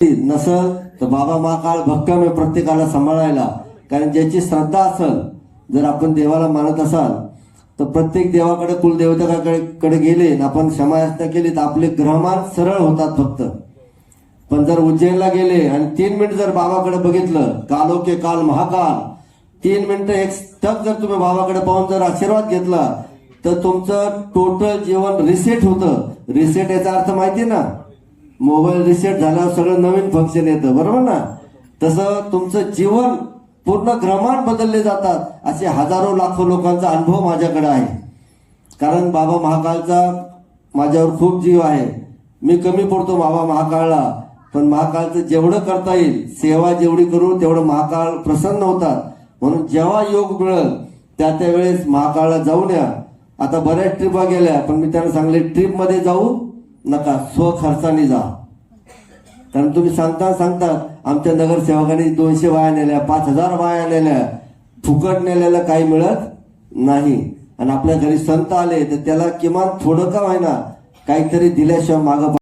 नसल तर बाबा महाकाळ भक्कम आहे प्रत्येकाला सांभाळायला. कारण ज्याची श्रद्धा असेल, जर आपण देवाला मानत असाल तर प्रत्येक देवाकडे कुलदेवताकडे गेले आपण क्षमायाचना केली तर आपले ग्रहमान सरळ होतात फक्त. पण जर उज्जैनला गेले आणि 3 मिनिट जर बाबाकडे बघितलं, कालो के काल महाकाल, 3 मिनिटं एक टक जर तुम्ही बाबाकडे पाहून जर आशीर्वाद घेतला तर तुमचं टोटल जीवन रिसेट होतं. रिसेट याचा अर्थ माहिती ना, मोबाईल रिसेट झाल्यावर सगळं नवीन फंक्शन येतं, बरोबर ना. तसं तुमचं जीवन पूर्ण ग्रहमान बदलले जातात. असे हजारो लाखो लोकांचा अनुभव माझ्याकडे आहे. कारण बाबा महाकाळचा माझ्यावर खूप जीव आहे. मी कमी पडतो बाबा महाकाळला, पण महाकाळचं जेवढं करता येईल, सेवा जेवढी करू तेवढं महाकाळ प्रसन्न होतात. म्हणून जेव्हा योग मिळेल त्या वेळेस महाकाळला जाऊन या. आता बऱ्याच ट्रिपा गेल्या, पण मी त्यांना सांगले ट्रिपमध्ये जाऊ नका, स्वखर्चाने जा. कारण तुम्ही सांगतात आमच्या नगरसेवकांनी 200 बाया नेल्या, 5000 बाया नेल्या, फुकट नेल्याला काही मिळत नाही. आणि आपल्या घरी संत आले तर त्याला किमान थोडं का होईना काहीतरी दिल्याशिवाय मागं